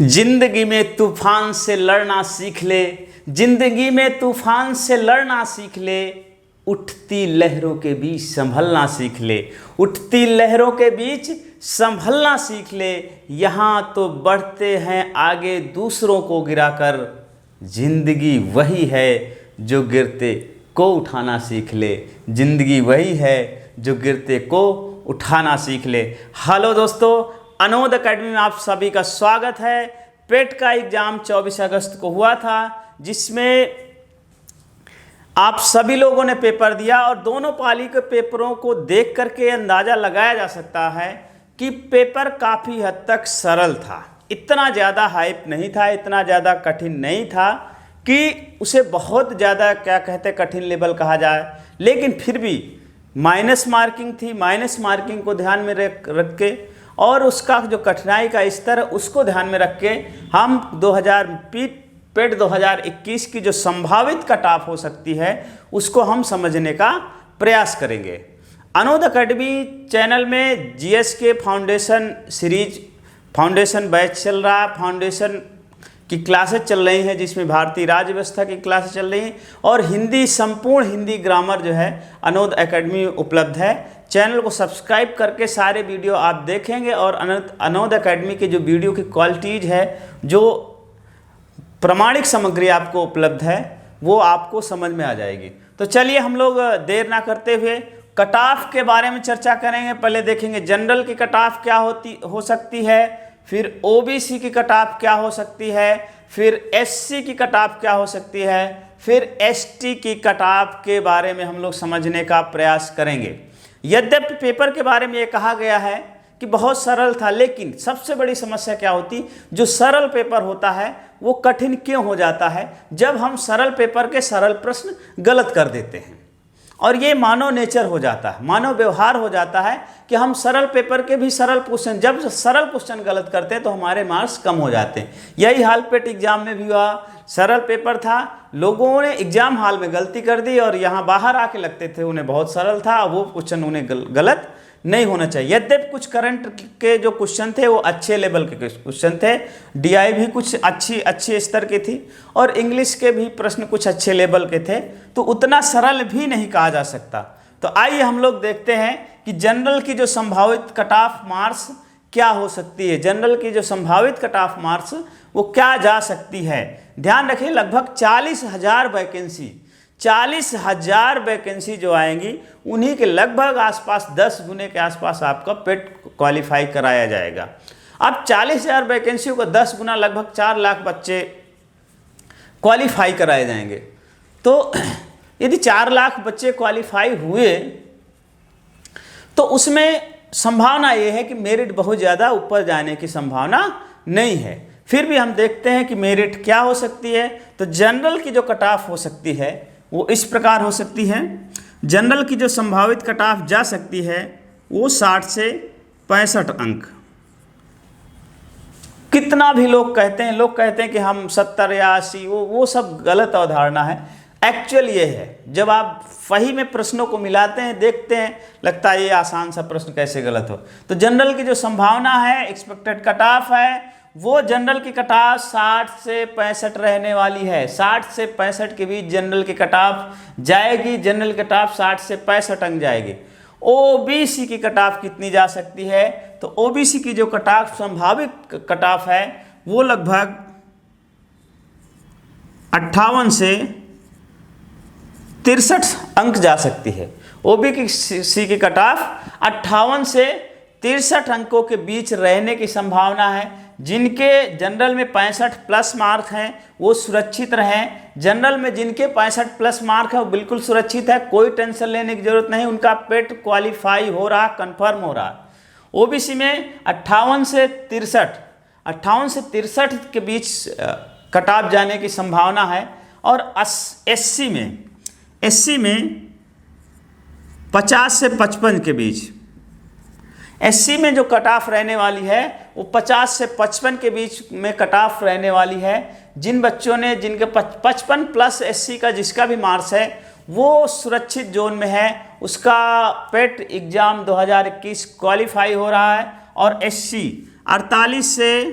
जिंदगी में तूफान से लड़ना सीख ले, जिंदगी में तूफान से लड़ना सीख ले, उठती लहरों के बीच संभलना सीख ले, उठती लहरों के बीच संभलना सीख ले। यहाँ तो बढ़ते हैं आगे दूसरों को गिराकर, जिंदगी वही है जो गिरते को उठाना सीख ले, जिंदगी वही है जो गिरते को उठाना सीख ले। हेलो दोस्तों, अनोद एकेडमी में आप सभी का स्वागत है। पेट का एग्ज़ाम 24 अगस्त को हुआ था, जिसमें आप सभी लोगों ने पेपर दिया और दोनों पाली के पेपरों को देख करके अंदाज़ा लगाया जा सकता है कि पेपर काफ़ी हद तक सरल था। इतना ज़्यादा हाइप नहीं था, इतना ज़्यादा कठिन नहीं था कि उसे बहुत ज़्यादा क्या कहते कठिन लेवल कहा जाए, लेकिन फिर भी माइनस मार्किंग थी। माइनस मार्किंग को ध्यान में रख के और उसका जो कठिनाई का स्तर है उसको ध्यान में रख के हम पेट 2021 की जो संभावित कट ऑफ हो सकती है उसको हम समझने का प्रयास करेंगे। अनोद एकेडमी चैनल में जीएस के फाउंडेशन सीरीज, फाउंडेशन बैच चल रहा है, फाउंडेशन की क्लासेस चल रही हैं, जिसमें भारतीय राज्य व्यवस्था की क्लासेस चल रही हैं और हिंदी, संपूर्ण हिंदी ग्रामर जो है अनोद एकेडमी उपलब्ध है। चैनल को सब्सक्राइब करके सारे वीडियो आप देखेंगे और अनोद एकेडमी की जो वीडियो की क्वालिटीज़ है, जो प्रामाणिक सामग्री आपको उपलब्ध है, वो आपको समझ में आ जाएगी। तो चलिए हम लोग देर ना करते हुए कट ऑफ के बारे में चर्चा करेंगे। पहले देखेंगे जनरल की कट ऑफ क्या हो सकती है, फिर ओबीसी की कट ऑफ क्या हो सकती है, फिर एससी की कट ऑफ क्या हो सकती है, फिर एसटी की कट ऑफ के बारे में हम लोग समझने का प्रयास करेंगे। यद्यपि पेपर के बारे में ये कहा गया है कि बहुत सरल था, लेकिन सबसे बड़ी समस्या क्या होती, जो सरल पेपर होता है वो कठिन क्यों हो जाता है, जब हम सरल पेपर के सरल प्रश्न गलत कर देते हैं। और ये मानव नेचर हो जाता है, मानव व्यवहार हो जाता है कि हम सरल पेपर के भी सरल क्वेश्चन, जब सरल क्वेश्चन गलत करते हैं तो हमारे मार्क्स कम हो जाते हैं। यही हाल पेट एग्जाम में भी हुआ। सरल पेपर था, लोगों ने एग्जाम हॉल में गलती कर दी और यहाँ बाहर आके लगते थे उन्हें बहुत सरल था, वो क्वेश्चन उन्हें गलत नहीं होना चाहिए। यद्यपि कुछ करंट के जो क्वेश्चन थे वो अच्छे लेवल के क्वेश्चन थे, डीआई भी कुछ अच्छी स्तर की थी और इंग्लिश के भी प्रश्न कुछ अच्छे लेवल के थे, तो उतना सरल भी नहीं कहा जा सकता। तो आइए हम लोग देखते हैं कि जनरल की जो संभावित कट ऑफ मार्क्स क्या हो सकती है, जनरल की जो संभावित कट ऑफ मार्क्स वो क्या जा सकती है। ध्यान रखिए, लगभग 40,000 वैकेंसी, 40,000 वैकेंसी जो आएंगी उन्हीं के लगभग आसपास 10 गुने के आसपास आपका पेट क्वालिफाई कराया जाएगा। अब 40,000 वैकेंसी को 10 गुना लगभग 4 लाख बच्चे क्वालिफाई कराए जाएंगे। तो यदि 4 लाख बच्चे क्वालिफाई हुए तो उसमें संभावना ये है कि मेरिट बहुत ज़्यादा ऊपर जाने की संभावना नहीं है। फिर भी हम देखते हैं कि मेरिट क्या हो सकती है। तो जनरल की जो कट ऑफ हो सकती है वो इस प्रकार हो सकती है। जनरल की जो संभावित कट ऑफ जा सकती है वो 60 से 65 अंक। कितना भी लोग कहते हैं कि हम 70 या 80, वो सब गलत अवधारणा है। एक्चुअल ये है, जब आप वही में प्रश्नों को मिलाते हैं, देखते हैं, लगता है ये आसान सा प्रश्न कैसे गलत हो। तो जनरल की जो संभावना है, एक्सपेक्टेड कट ऑफ है, वो जनरल की कट ऑफ 60 से 65 रहने वाली है। 60 से 65 के बीच जनरल की कट ऑफ जाएगी। जनरल कट ऑफ 60 से 65 अंक जाएगी। ओबीसी की कट ऑफ कितनी जा सकती है, तो ओबीसी की जो कट ऑफ संभावित कट ऑफ है वो लगभग 58 से 63 अंक जा सकती है। ओबीसी की कट ऑफ 58 से 63 अंकों के बीच रहने की संभावना है। जिनके जनरल में 65 प्लस मार्क हैं वो सुरक्षित रहें। जनरल में जिनके 65 प्लस मार्क है वो बिल्कुल सुरक्षित है, कोई टेंशन लेने की जरूरत नहीं, उनका पेट क्वालिफाई हो रहा, कंफर्म हो रहा। ओबीसी में 58 से 63 के बीच कट ऑफ जाने की संभावना है। और एससी में 50 से 55 के बीच, एससी में जो कट ऑफ रहने वाली है वो 50 से 55 के बीच में कट ऑफ रहने वाली है। जिन बच्चों ने, जिनके 55 प्लस एससी का जिसका भी मार्क्स है वो सुरक्षित जोन में है, उसका पेट एग्ज़ाम 2021 क्वालिफाई हो रहा है। और एससी 48 से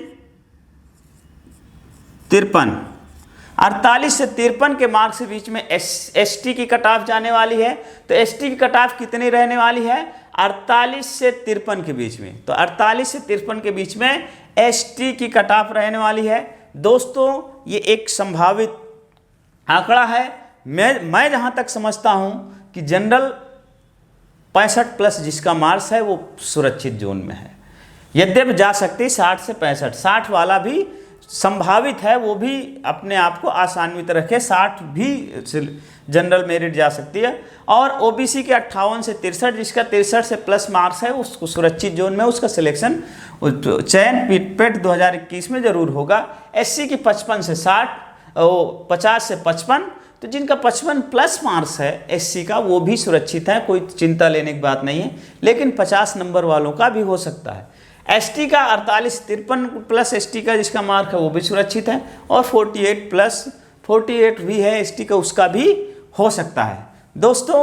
48 से 53 के मार्क्स के बीच में एसटी की कट ऑफ जाने वाली है। तो एसटी की कट ऑफ कितनी रहने वाली है? 48 से 53 के बीच में। तो 48 से 53 के बीच में एसटी की कट ऑफ रहने वाली है। दोस्तों ये एक संभावित आंकड़ा है। मैं जहाँ तक समझता हूँ कि जनरल 65 प्लस जिसका मार्क्स है वो सुरक्षित जोन में है। यद्यपि जा सकती है 60 से 65, 60 वाला भी संभावित है, वो भी अपने आप को आसान्वित रखे, 60 भी जनरल मेरिट जा सकती है। और ओबीसी के 58 से 63 जिसका 63 से प्लस मार्क्स है उसको सुरक्षित जोन में उसका सिलेक्शन चयन पेट 2021 में जरूर होगा। एससी की 55 से 60, 50 से 55, तो जिनका 55 प्लस मार्क्स है एससी का वो भी सुरक्षित है, कोई चिंता लेने की बात नहीं है। लेकिन 50 नंबर वालों का भी हो सकता है। एसटी का 48-53 प्लस एसटी का जिसका मार्क है वो भी सुरक्षित है। और 48 प्लस 48 भी है एसटी का, उसका भी हो सकता है। दोस्तों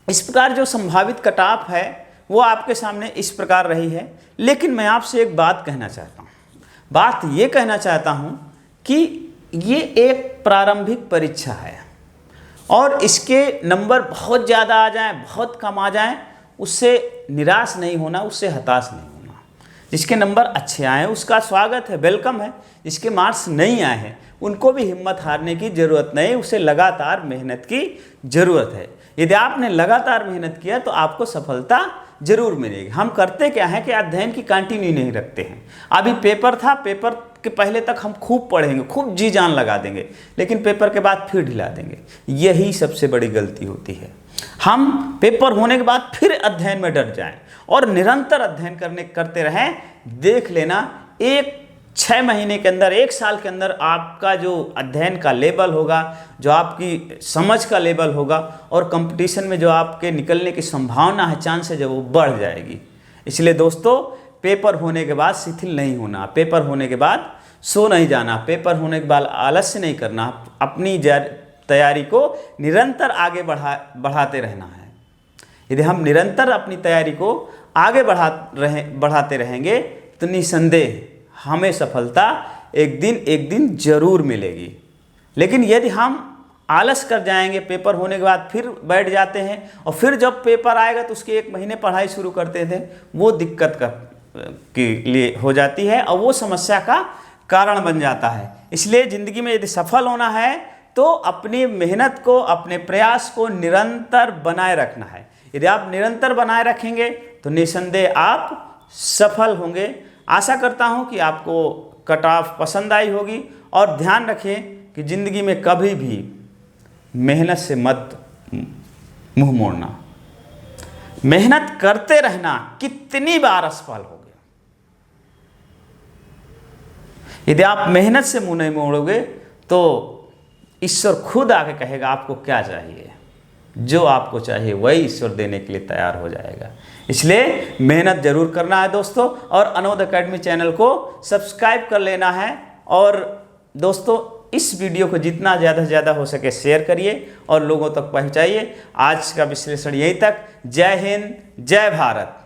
इस प्रकार जो संभावित कट ऑफ है वो आपके सामने इस प्रकार रही है। लेकिन मैं आपसे एक बात कहना चाहता हूँ, बात ये कहना चाहता हूँ कि ये एक प्रारंभिक परीक्षा है और इसके नंबर बहुत ज़्यादा आ जाएं, बहुत कम आ जाएं, उससे निराश नहीं होना, उससे हताश नहीं होना। जिसके नंबर अच्छे आए उसका स्वागत है, वेलकम है। जिसके मार्क्स नहीं आए हैं उनको भी हिम्मत हारने की ज़रूरत नहीं, उसे लगातार मेहनत की ज़रूरत है। यदि आपने लगातार मेहनत किया तो आपको सफलता जरूर मिलेगी। हम करते क्या है कि अध्ययन की कंटिन्यू नहीं रखते हैं। अभी पेपर था, पेपर के पहले तक हम खूब पढ़ेंगे, खूब जी जान लगा देंगे, लेकिन पेपर के बाद फिर ढिला देंगे। यही सबसे बड़ी गलती होती है। हम पेपर होने के बाद फिर अध्ययन में डट जाएं और निरंतर अध्ययन करते रहें। देख लेना 6 महीने के अंदर, 1 साल के अंदर आपका जो अध्ययन का लेवल होगा, जो आपकी समझ का लेवल होगा और कंपटीशन में जो आपके निकलने की संभावना है, चांस है, जब वो बढ़ जाएगी। इसलिए दोस्तों पेपर होने के बाद शिथिल नहीं होना, पेपर होने के बाद सो नहीं जाना, पेपर होने के बाद आलस्य नहीं करना, अपनी तैयारी को निरंतर आगे बढ़ाते रहना है। यदि हम निरंतर अपनी तैयारी को आगे बढ़ाते रहेंगे तो निसंदेह हमें सफलता एक दिन जरूर मिलेगी। लेकिन यदि हम आलस कर जाएंगे, पेपर होने के बाद फिर बैठ जाते हैं और फिर जब पेपर आएगा तो उसके 1 महीने पढ़ाई शुरू करते थे, वो दिक्कत के लिए हो जाती है और वो समस्या का कारण बन जाता है। इसलिए ज़िंदगी में यदि सफल होना है तो अपनी मेहनत को, अपने प्रयास को निरंतर बनाए रखना है। यदि आप निरंतर बनाए रखेंगे तो निसंदेह आप सफल होंगे। आशा करता हूं कि आपको कट ऑफ पसंद आई होगी और ध्यान रखें कि ज़िंदगी में कभी भी मेहनत से मत मुंह मोड़ना। मेहनत करते रहना, कितनी बार असफल हो गए। यदि आप मेहनत से मुंह नहीं मोड़ोगे तो ईश्वर खुद आके कहेगा आपको क्या चाहिए। जो आपको चाहिए वही ईश्वर देने के लिए तैयार हो जाएगा। इसलिए मेहनत जरूर करना है दोस्तों, और अनोद एकेडमी चैनल को सब्सक्राइब कर लेना है। और दोस्तों इस वीडियो को जितना ज़्यादा से ज़्यादा हो सके शेयर करिए और लोगों तक पहुंचाइए। आज का विश्लेषण यहीं तक। जय हिंद, जय भारत।